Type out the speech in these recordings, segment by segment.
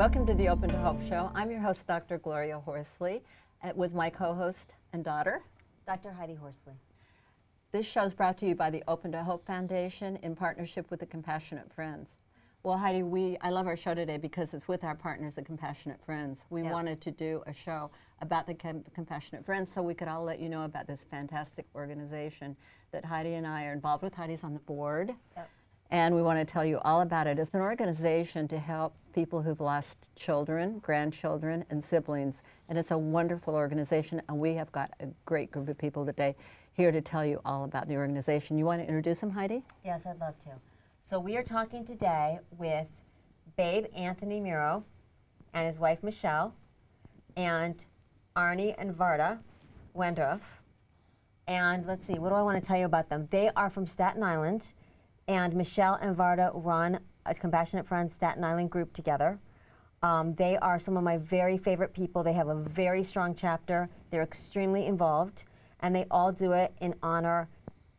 Welcome to the Open to Hope Show. I'm your host, Dr. Gloria Horsley, with my co-host and daughter, Dr. Heidi Horsley. This show is brought to you by the Open to Hope Foundation in partnership with the Compassionate Friends. Well, Heidi, I love our show today because it's with our partners, the Compassionate Friends. We wanted to do a show about the Compassionate Friends so we could all let you know about this fantastic organization that Heidi and I are involved with. Heidi's on the board. Yep. And we want to tell you all about it. It's an organization to help people who've lost children, grandchildren, and siblings. And it's a wonderful organization, and we have got a great group of people today here to tell you all about the organization. You want to introduce them, Heidi? Yes, I'd love to. So we are talking today with Babe Anthony Muro and his wife Michele and Arnie and Varda Wendorf. And let's see, what do I want to tell you about them? They are from Staten Island. And Michele and Varda run a Compassionate Friends Staten Island group together. They are some of my very favorite people. They have a very strong chapter. They're extremely involved. And they all do it in honor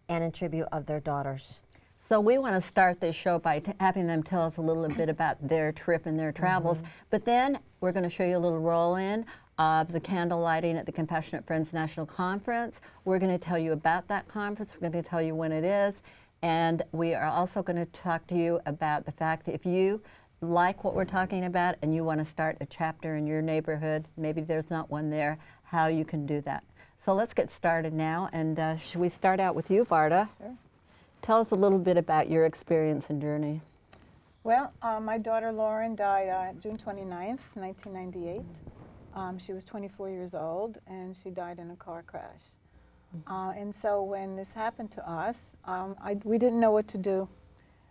and in tribute of their daughters. So we want to start this show by having them tell us a little bit about their trip and their travels. But then we're going to show you a little roll-in of the candle lighting at the Compassionate Friends National Conference. We're going to tell you about that conference. We're going to tell you when it is. And we are also going to talk to you about the fact that if you like what we're talking about and you want to start a chapter in your neighborhood, maybe there's not one there, how you can do that. So let's get started now. And should we start out with you, Varda? Sure. Tell us a little bit about your experience and journey. Well, my daughter Lauren died June 29th, 1998. She was 24 years old, and she died in a car crash. And so when this happened to us, we didn't know what to do.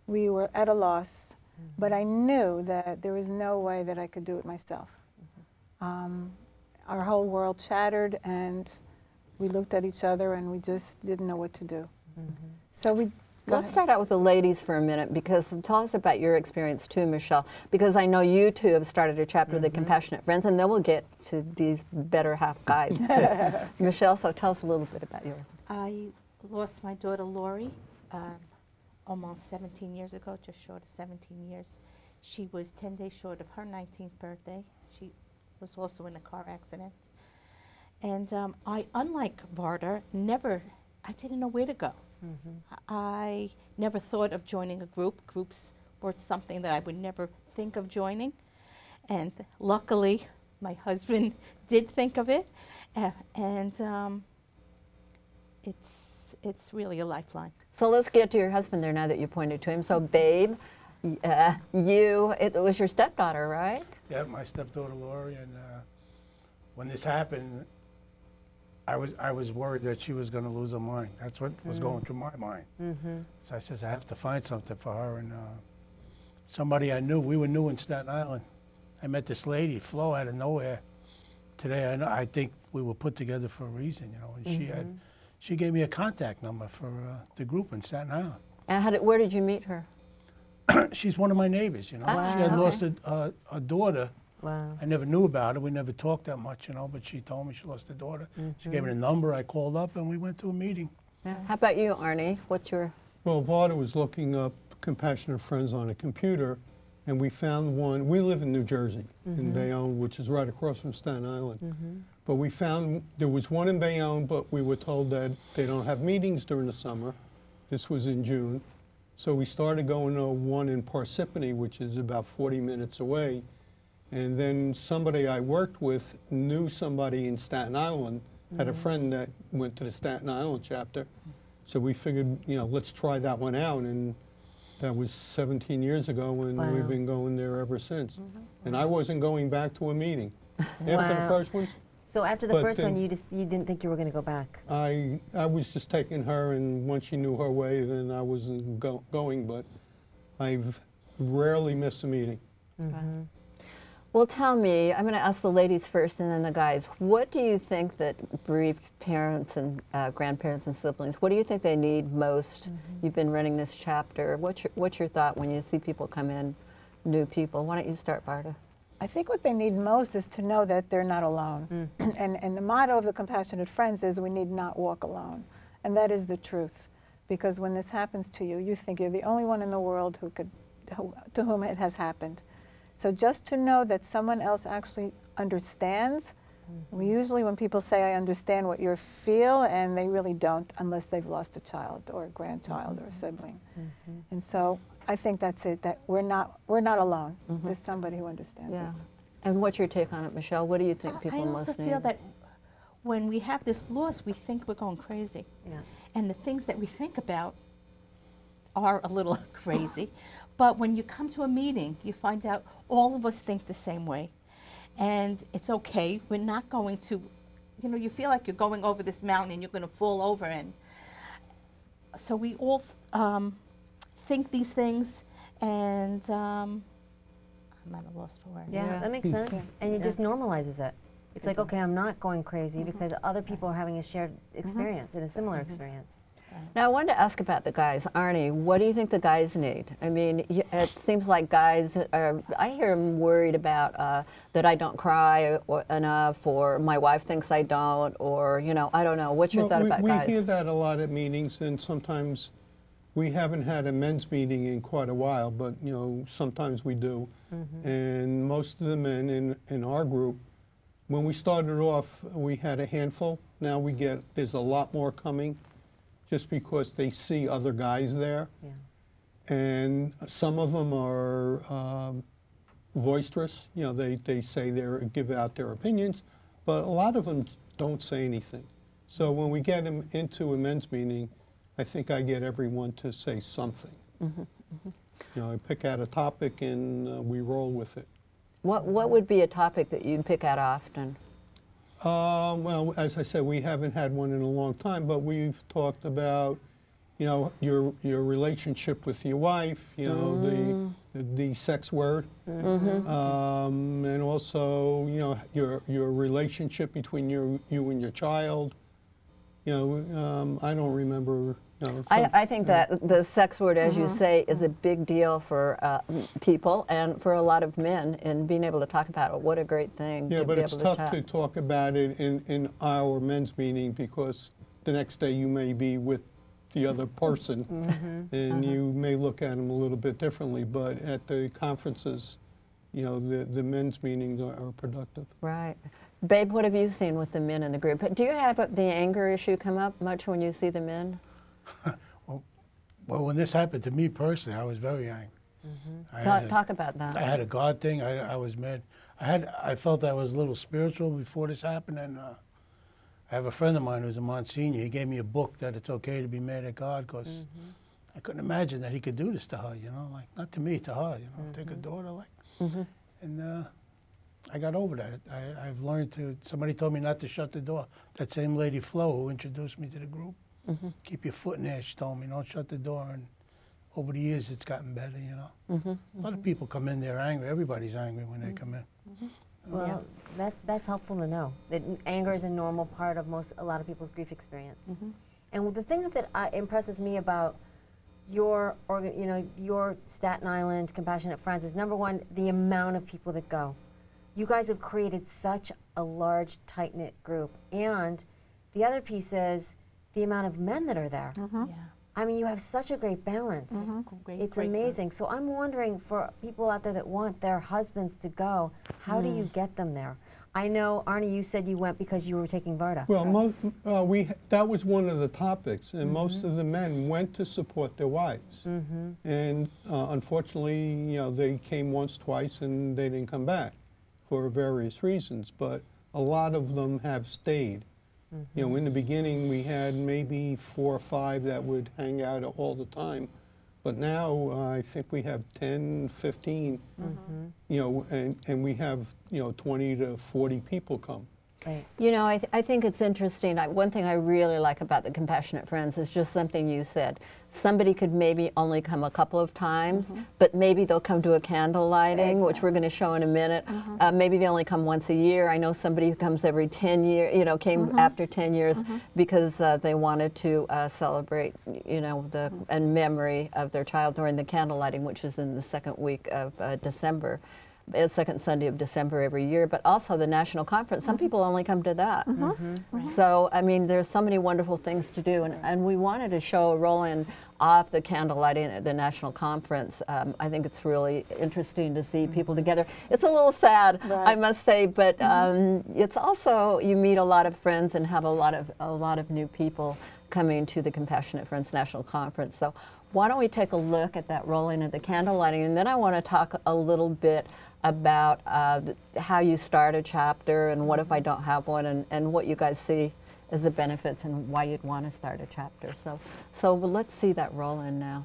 We were at a loss, but I knew that there was no way that I could do it myself. Our whole world shattered, and we looked at each other, and we just didn't know what to do. So let's start out with the ladies for a minute, because tell us about your experience too, Michele, because I know you two have started a chapter of the Compassionate Friends, and then we'll get to these better half guys too. Michele, so tell us a little bit about yours. I lost my daughter Lori almost 17 years ago, just short of 17 years. She was 10 days short of her 19th birthday. She was also in a car accident. And I, unlike Varda, I didn't know where to go. I never thought of joining a group. Groups were something that I would never think of joining. And luckily, my husband did think of it. And it's really a lifeline. So let's get to your husband there now that you pointed to him. So Babe, it was your stepdaughter, right? Yeah, my stepdaughter Lori. And when this happened, I was worried that she was going to lose her mind. That's what was going through my mind. So I said, I have to find something for her. And somebody I knew, we were new in Staten Island. I met this lady, Flo, out of nowhere. Today, I think we were put together for a reason, you know. And she gave me a contact number for the group in Staten Island. And where did you meet her? She's one of my neighbors, you know. She had lost a daughter. Wow. I never knew about her. We never talked that much, you know, but she told me she lost her daughter. She gave me the number. I called up, and we went to a meeting. Yeah. How about you, Arnie? What's your... Well, Varda was looking up Compassionate Friends on a computer, and we found one. We live in New Jersey, in Bayonne, which is right across from Staten Island. But we found there was one in Bayonne, but we were told that they don't have meetings during the summer. This was in June. So we started going to one in Parsippany, which is about 40 minutes away. And then somebody I worked with knew somebody in Staten Island, had a friend that went to the Staten Island chapter. So we figured, you know, let's try that one out. And that was 17 years ago, and we've been going there ever since. And I wasn't going back to a meeting. After the first one. So after the first one, you didn't think you were going to go back? I was just taking her, and once she knew her way, then I wasn't going. But I've rarely missed a meeting. Well, tell me, I'm going to ask the ladies first and then the guys. What do you think that bereaved parents and grandparents and siblings, what do you think they need most? You've been running this chapter. What's your thought when you see people come in, new people? Why don't you start, Varda? I think what they need most is to know that they're not alone. And the motto of the Compassionate Friends is we need not walk alone. And that is the truth. Because when this happens to you, you think you're the only one in the world to whom it has happened. So just to know that someone else actually understands. We usually, when people say, I understand what you feel, and they really don't unless they've lost a child or a grandchild or a sibling. And so I think that's it, that we're not alone. There's somebody who understands us. And what's your take on it, Michele? What do you think people most need? I also feel that when we have this loss, we think we're going crazy. And the things that we think about are a little crazy. But when you come to a meeting, you find out all of us think the same way. And it's okay. We're not going to, you know, you feel like you're going over this mountain and you're going to fall over. And so we all think these things, and I'm at a loss for words. Yeah, that makes sense. And it just normalizes it. It's like, okay, I'm not going crazy because other people are having a shared experience and a similar experience. Now, I wanted to ask about the guys. Arnie, what do you think the guys need? I mean, it seems like guys are, I hear them worried about that I don't cry enough, or my wife thinks I don't, or, you know, I don't know. What's your thought about guys? We hear that a lot at meetings, and sometimes we haven't had a men's meeting in quite a while, but, you know, sometimes we do. And most of the men in our group, when we started off, we had a handful. Now there's a lot more coming, just because they see other guys there. And some of them are boisterous. You know, they say give out their opinions, but a lot of them don't say anything. So when we get them into a men's meeting, I think I get everyone to say something. You know, I pick out a topic and we roll with it. What would be a topic that you'd pick out often? Well, as I said, we haven't had one in a long time, but we've talked about, you know, your relationship with your wife, you know, the sex word, and also, you know, your relationship between you and your child. You know, I don't remember. No, I think that the sex word, as you say, is a big deal for people and for a lot of men, and being able to talk about it. What a great thing. Yeah, to but be it's able tough to talk about it in our men's meeting, because the next day you may be with the other person, and you may look at them a little bit differently. But at the conferences, you know, the men's meetings are productive. Right. Babe, what have you seen with the men in the group? Do you have the anger issue come up much when you see the men? Well, when this happened to me personally, I was very angry. Talk about that. I had a God thing. I was mad. I felt I was a little spiritual before this happened, and I have a friend of mine who's a Monsignor. He gave me a book that it's okay to be mad at God, because I couldn't imagine that he could do this to her, you know, like, not to me, to her, you know, take a daughter, like, and I got over that. I've learned to, somebody told me not to shut the door. That same lady, Flo, who introduced me to the group, keep your foot in there, she told me, don't shut the door. And over the years, it's gotten better, you know. A lot of people come in there angry. Everybody's angry when they come in. Well, that's helpful to know. That anger is a normal part of a lot of people's grief experience. And the thing that impresses me about your Staten Island Compassionate Friends is, number one, the amount of people that go. You guys have created such a large, tight-knit group. And the other piece is the amount of men that are there. I mean, you have such a great balance. It's amazing. So I'm wondering, for people out there that want their husbands to go, how do you get them there? I know, Arnie, you said you went because you were taking Varda. Well, that was one of the topics, and most of the men went to support their wives. And unfortunately, you know, they came once, twice, and they didn't come back for various reasons. But a lot of them have stayed. You know, in the beginning, we had maybe 4 or 5 that would hang out all the time. But now I think we have 10, 15, you know, and we have, you know, 20 to 40 people come. Right. You know, I think it's interesting. One thing I really like about the Compassionate Friends is just something you said. Somebody could maybe only come a couple of times, but maybe they'll come to a candle lighting, which we're going to show in a minute. Maybe they only come once a year. I know somebody who comes every 10 years, you know, came after 10 years because they wanted to celebrate, you know, in memory of their child during the candle lighting, which is in the second week of December. second Sunday of December every year, but also the national conference. Some people only come to that. So, I mean, there's so many wonderful things to do, and we wanted to show a roll-in of the candle lighting at the national conference. I think it's really interesting to see people together. It's a little sad, I must say, but it's also, you meet a lot of friends and have a lot of new people coming to the Compassionate Friends National Conference. So why don't we take a look at that roll-in of the candle lighting, and then I want to talk a little bit about how you start a chapter and what if I don't have one, and what you guys see as the benefits and why you'd want to start a chapter. So let's see that roll-in now.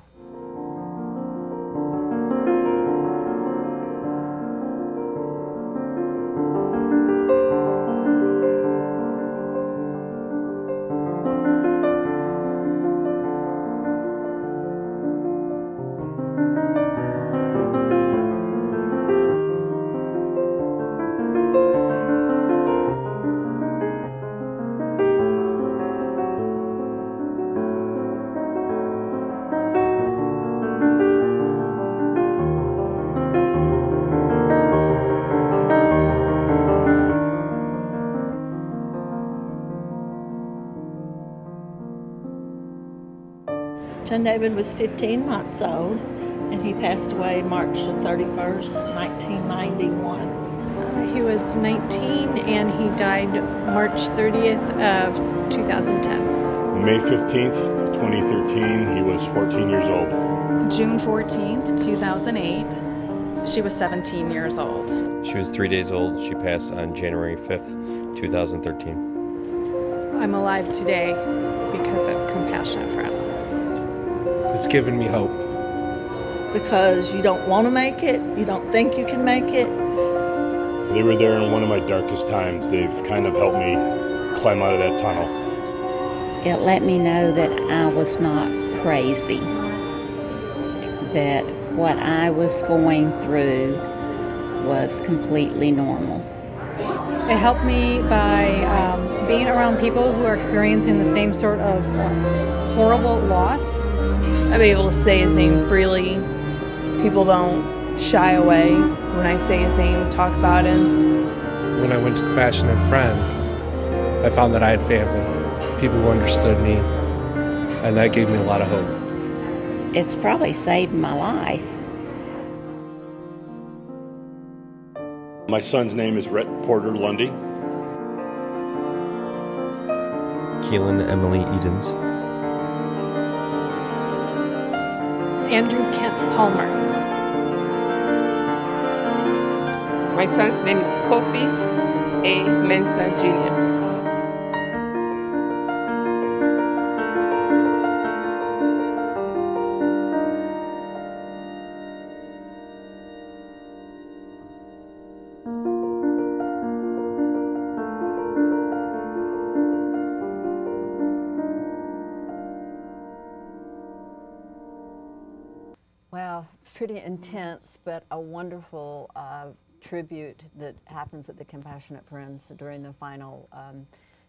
John David was 15 months old, and he passed away March the 31st, 1991. He was 19, and he died March 30th of 2010. May 15th, 2013, he was 14 years old. June 14th, 2008, she was 17 years old. She was 3 days old. She passed on January 5th, 2013. I'm alive today because of Compassionate Friends. It's given me hope. Because you don't want to make it, you don't think you can make it. They were there in one of my darkest times. They've kind of helped me climb out of that tunnel. It let me know that I was not crazy, that what I was going through was completely normal. It helped me by being around people who are experiencing the same sort of horrible loss. I'm able to say his name freely. People don't shy away when I say his name, talk about him. When I went to Compassionate Friends, I found that I had family, people who understood me, and that gave me a lot of hope. It's probably saved my life. My son's name is Rhett Porter Lundy. Keelan Emily Edens. Andrew Kent Palmer. My son's name is Kofi A. Mensah Jr. Wow, pretty intense, but a wonderful tribute that happens at the Compassionate Friends during the final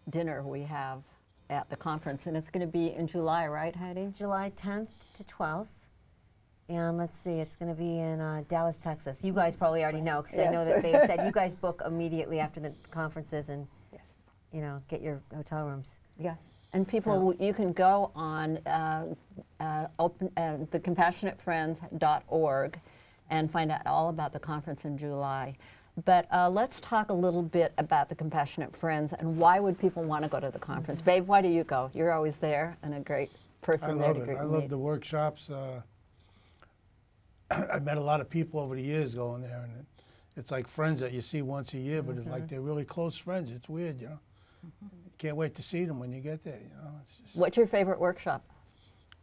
dinner we have at the conference. And it's going to be in July, right, Heidi? July 10th to 12th. And let's see, it's going to be in Dallas, Texas. You guys probably already know, because I know that they said you guys book immediately after the conferences and, you know, get your hotel rooms. Yeah. And people, you can go on thecompassionatefriends.org and find out all about the conference in July. But let's talk a little bit about the Compassionate Friends and why would people want to go to the conference. Babe, why do you go? You're always there and a great person there to greet. I love the workshops. I've met a lot of people over the years going there, and it's like friends that you see once a year, but it's like they're really close friends. It's weird, you know. Can't wait to see them when you get there, you know. It's just What's your favorite workshop?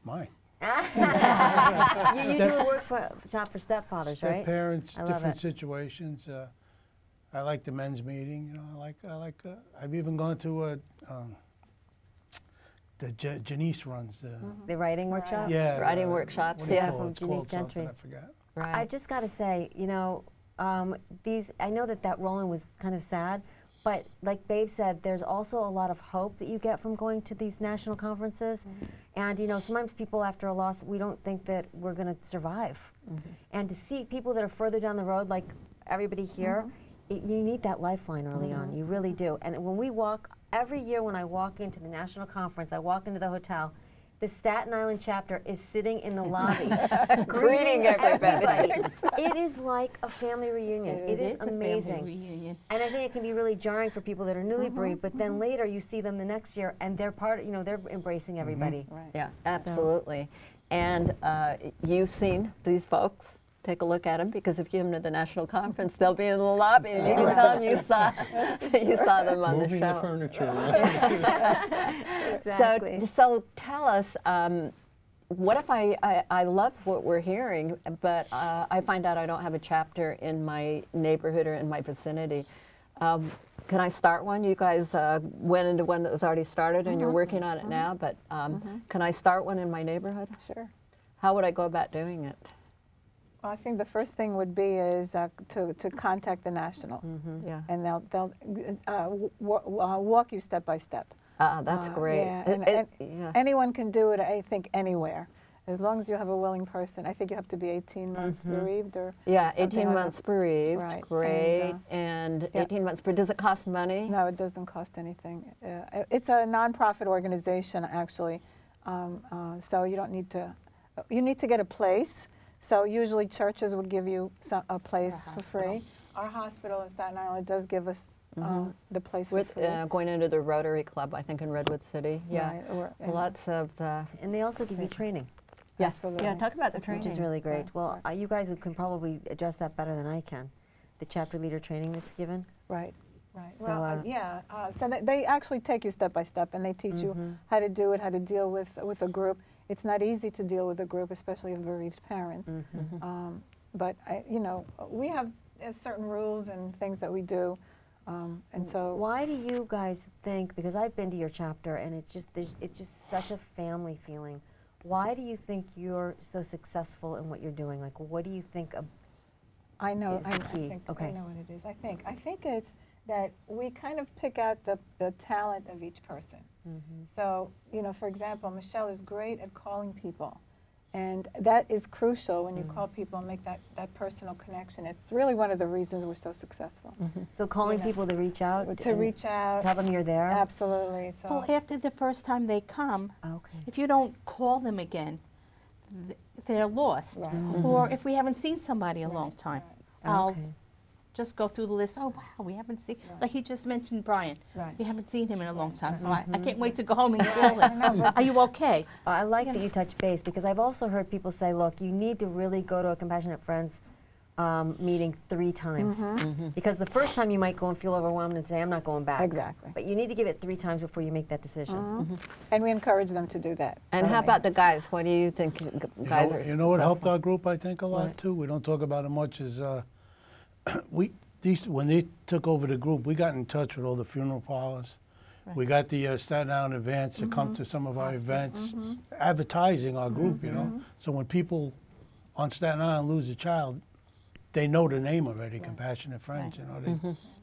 Mine. you do a workshop for stepfathers, right? Step-parents, different situations. I like the men's meeting. You know, I've even gone to Janice runs the writing workshop. Yeah, writing workshops. Yeah, from Janice Gentry. I forgot. Right. I've just got to say, you know, these. I know that rolling was kind of sad, but like Babe said, there's also a lot of hope that you get from going to these national conferences. And you know, sometimes people after a loss, we don't think that we're going to survive. And to see people that are further down the road, like everybody here, you need that lifeline early on. You really do. And when we walk, every year when I walk into the national conference, I walk into the hotel, the Staten Island chapter is sitting in the lobby greeting everybody. It is like a family reunion. It is amazing. A family reunion. And I think it can be really jarring for people that are newly bereaved, but then later you see them the next year and they're part, they're embracing everybody. Right. Yeah, absolutely. And you've seen these folks. Take a look at them, because if you come to the national conference, they'll be in the lobby, and you can tell them you saw them on Moving the show. The furniture. Right? Exactly. So tell us, what if I love what we're hearing, but I find out I don't have a chapter in my neighborhood or in my vicinity. Can I start one? You guys went into one that was already started, and you're working on it now, but can I start one in my neighborhood? Sure. How would I go about doing it? Well, I think the first thing would be is to contact the national, Yeah. and they'll walk you step by step. That's great. Yeah. Anyone can do it, I think, anywhere. As long as you have a willing person. I think you have to be 18 months bereaved or 18 like months bereaved, right. Great. And 18 months, but does it cost money? No, it doesn't cost anything. It's a nonprofit organization, actually, so you don't need to, you need to get a place. So usually churches would give you a place for free. Our hospital in Staten Island does give us the place for free. Going into the Rotary Club, I think, in Redwood City. Yeah, right. Lots of... and they also give you training. Yeah, absolutely. Yeah, talk about the training. Which is really great. Well, you guys can probably address that better than I can. The chapter leader training that's given. Right, right. So, well, so they actually take you step by step, and they teach you how to do it, how to deal with a group. It's not easy to deal with a group, especially of bereaved parents. But we have certain rules and things that we do, and so. Why do you guys think? Because I've been to your chapter, and it's just such a family feeling. Why do you think you're so successful in what you're doing? Like, what do you think? I know. Is the key? I know what it is. I think it's that we kind of pick out the talent of each person. So, for example, Michele is great at calling people. And that is crucial when you call people and make that personal connection. It's really one of the reasons we're so successful. So calling people to reach out? To reach out. Tell them you're there? Absolutely. So. Well, after the first time they come, if you don't call them again, they're lost. Right. Or if we haven't seen somebody a long time, I'll just go through the list. Oh, wow, we haven't seen, like he just mentioned Brian. Right. We haven't seen him in a long time, so I can't wait to go home and call him. Are you okay? I like that you touch base, because I've also heard people say, look, you need to really go to a Compassionate Friends meeting 3 times. Because the first time you might go and feel overwhelmed and say, I'm not going back. Exactly. But you need to give it 3 times before you make that decision. And we encourage them to do that. And how about the guys? What do you think guys are You know what helped our group, I think, a lot, too? We don't talk about it much, is when they took over the group, we got in touch with all the funeral parlors. Right. We got the Staten Island Advance to come to some of our events, advertising our group, So when people on Staten Island lose a child, they know the name already, Compassionate Friends,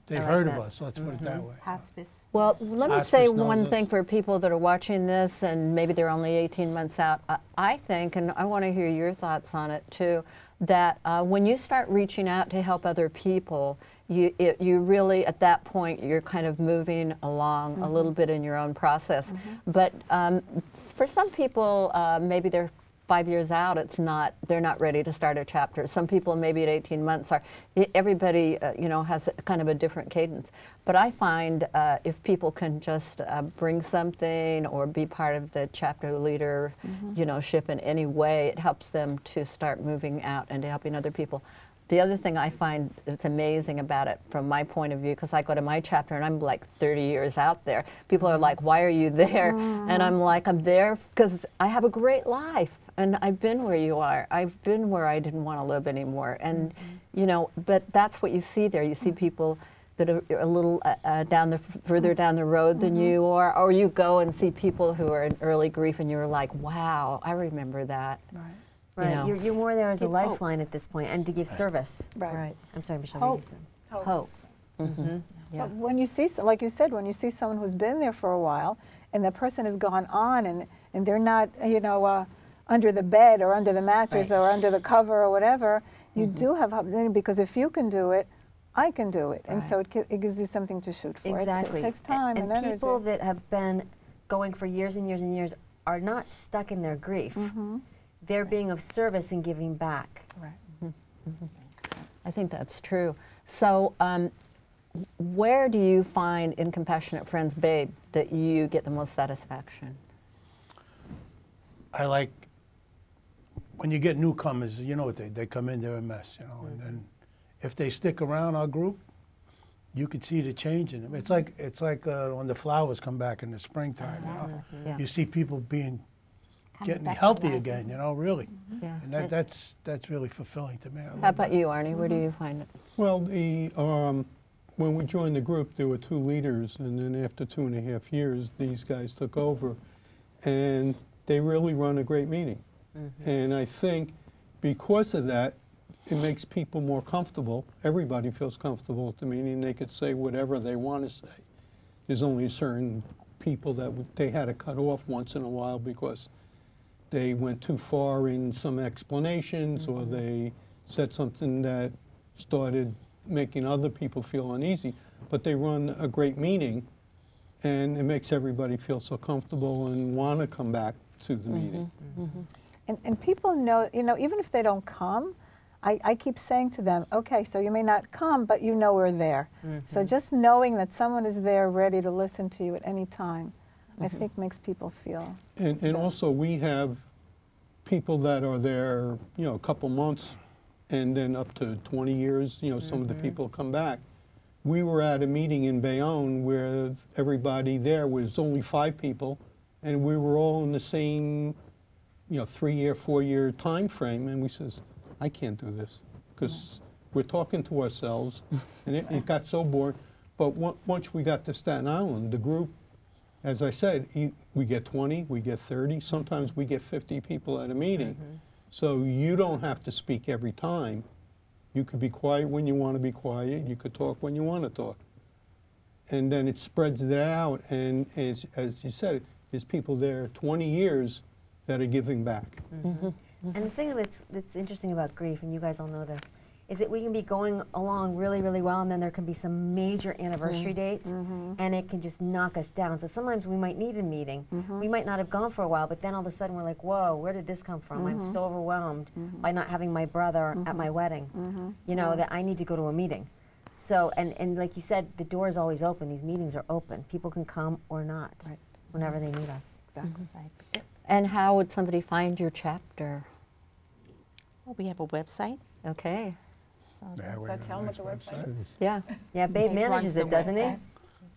they've heard of us, let's put it that way. Hospice. Well, let me say one thing for people that are watching this, and maybe they're only 18 months out. I think, and I want to hear your thoughts on it too, that when you start reaching out to help other people, you really, at that point, you're kind of moving along a little bit in your own process. But for some people, maybe they're 5 years out, they're not ready to start a chapter. Some people maybe at 18 months are. Everybody, has kind of a different cadence. But I find if people can just bring something or be part of the chapter leadership in any way, it helps them to start moving out and to helping other people. The other thing I find that's amazing about it from my point of view, because I go to my chapter and I'm like 30 years out there, people are like, why are you there? And I'm like, I'm there because I have a great life. And I've been where you are. I've been where I didn't want to live anymore. And, but that's what you see there. You see people that are a little further down the road than you are, or you go and see people who are in early grief and you're like, wow, I remember that. Right. Right. You're more there as a lifeline at this point, and to give service. Right. I'm sorry, Michele. Hope. Hope. But when you see, like you said, when you see someone who's been there for a while, and the person has gone on, and they're not, under the bed or under the mattress or under the cover or whatever, you do have opportunity, because if you can do it, I can do it. And so it gives you something to shoot for. Exactly. It takes time and energy. People that have been going for years and years and years are not stuck in their grief. They're being of service and giving back. Right. I think that's true. So where do you find in Compassionate Friends, Babe, that you get the most satisfaction? I like when you get newcomers, you know what they come in, they're a mess, you know, and then if they stick around our group, you could see the change in them. It's like when the flowers come back in the springtime, you know. Yeah. You see people getting healthy again, you know, really. Yeah. And that's really fulfilling to me. How about you, Arnie? Where do you find it? Well, when we joined the group, there were 2 leaders, and then after 2.5 years, these guys took over, and they really run a great meeting. And I think because of that, it makes people more comfortable. Everybody feels comfortable at the meeting. They could say whatever they want to say. There's only certain people that they had to cut off once in a while because they went too far in some explanations, or they said something that started making other people feel uneasy. But they run a great meeting, and it makes everybody feel so comfortable and want to come back to the meeting. And people know, you know, even if they don't come, I keep saying to them, okay, so you may not come, but you know we're there. So just knowing that someone is there ready to listen to you at any time, I think makes people feel. And also we have people that are there, you know, a couple months and then up to 20 years, you know, some of the people come back. We were at a meeting in Bayonne where everybody there was only 5 people, and we were all in the same, you know, 3-year, 4-year time frame, and we says, I can't do this, because we're talking to ourselves, and it got so boring. But once we got to Staten Island, the group, as I said, we get 20, we get 30, sometimes we get 50 people at a meeting. So you don't have to speak every time. You could be quiet when you want to be quiet, you could talk when you want to talk. And then it spreads it out, and as you said, there's people there 20 years that are giving back. And the thing that's interesting about grief, and you guys all know this, is that we can be going along really, really well, and then there can be some major anniversary date, and it can just knock us down. So sometimes we might need a meeting. We might not have gone for a while, but then all of a sudden we're like, whoa, where did this come from? I'm so overwhelmed by not having my brother at my wedding, you know, that I need to go to a meeting. So, and like you said, the door is always open. These meetings are open. People can come or not, whenever they need us. Exactly. And how would somebody find your chapter? Well, we have a website. Okay. So Does that tell them what the website is? Yeah. Yeah, Babe manages it, doesn't he?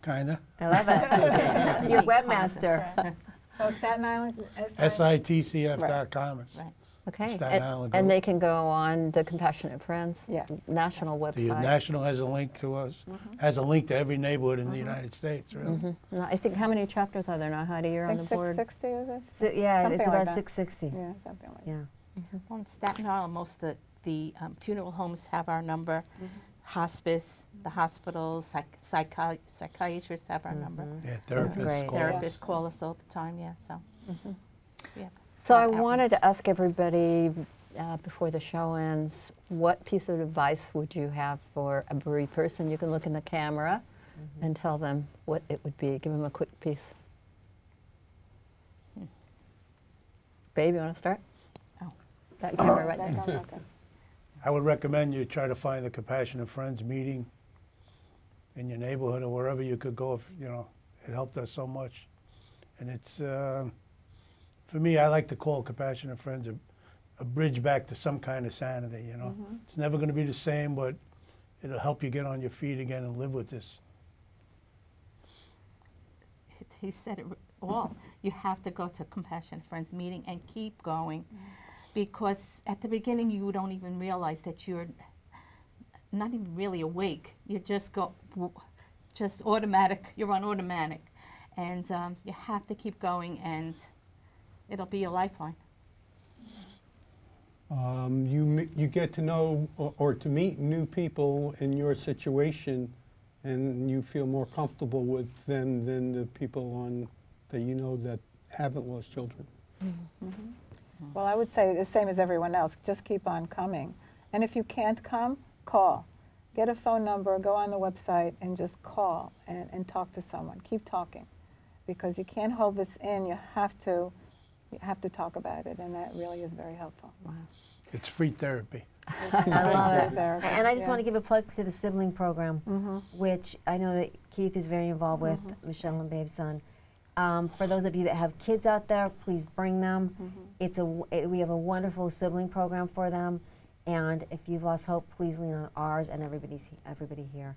Kinda. I love it. You're webmaster. So Staten Island, SITCF.com. Right. Okay. Staten Island And group. they can go on the Compassionate Friends national The website. national has a link to us, has a link to every neighborhood in the United States, really. No, I think, how many chapters are there now, Heidi? You're on the board. 660, is it? Yeah, Something it's like about that. 660. Yeah, something like Yeah. Well, in Staten Island, most of the funeral homes have our number. Hospice, the hospitals, psychiatrists have our number. Yeah, therapists call us. Therapists call us all the time, yeah, so. Yeah. So I wanted to ask everybody before the show ends, what piece of advice would you have for a bereaved person? You can look in the camera and tell them what it would be. Give them a quick piece. Babe, you want to start? Oh. That camera right there. I would recommend you try to find the Compassionate Friends meeting in your neighborhood or wherever you could go. If, you know, it helped us so much. And it's, for me, I like to call Compassionate Friends a bridge back to some kind of sanity, you know. It's never going to be the same, but it'll help you get on your feet again and live with this. He said it all. You have to go to a Compassionate Friends meeting and keep going. Because at the beginning you don't even realize that you're not even really awake. You just just automatic, you're on automatic. And you have to keep going, and it'll be your lifeline. You get to know or to meet new people in your situation, and you feel more comfortable with them than the people that you know that haven't lost children. Well, I would say the same as everyone else. Just keep on coming. And if you can't come, call. Get a phone number, go on the website, and just call and talk to someone. Keep talking, because you can't hold this in. You have to talk about it, and that really is very helpful. Wow. It's free therapy. I love it. Therapy. And I just want to give a plug to the Sibling Program, Mm-hmm. which I know that Keith is very involved with, Michele and Babe's son. For those of you that have kids out there, please bring them. We have a wonderful sibling program for them, and if you've lost hope, please lean on ours and everybody here.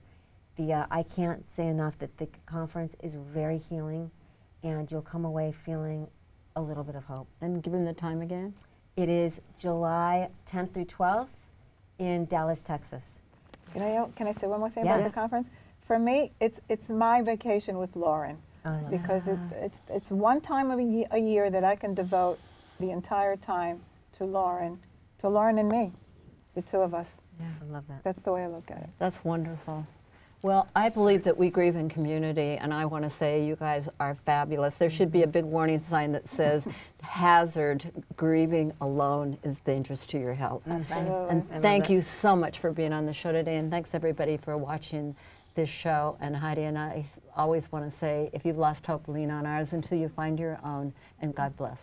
I can't say enough that the conference is very healing, and you'll come away feeling a little bit of hope. And give them the time again. It is July 10th through 12th in Dallas, Texas. Can I say one more thing about the conference? For me, it's my vacation with Lauren, because it's one time of a year that I can devote the entire time to Lauren and me, the two of us. Yeah, I love that. That's the way I look at it. That's wonderful. Well, I believe that we grieve in community, and I want to say you guys are fabulous. There should be a big warning sign that says, hazard, grieving alone is dangerous to your health. Absolutely. And thank you so much for being on the show today, and thanks everybody for watching this show. And Heidi and I always want to say, if you've lost hope, lean on ours until you find your own, and God bless.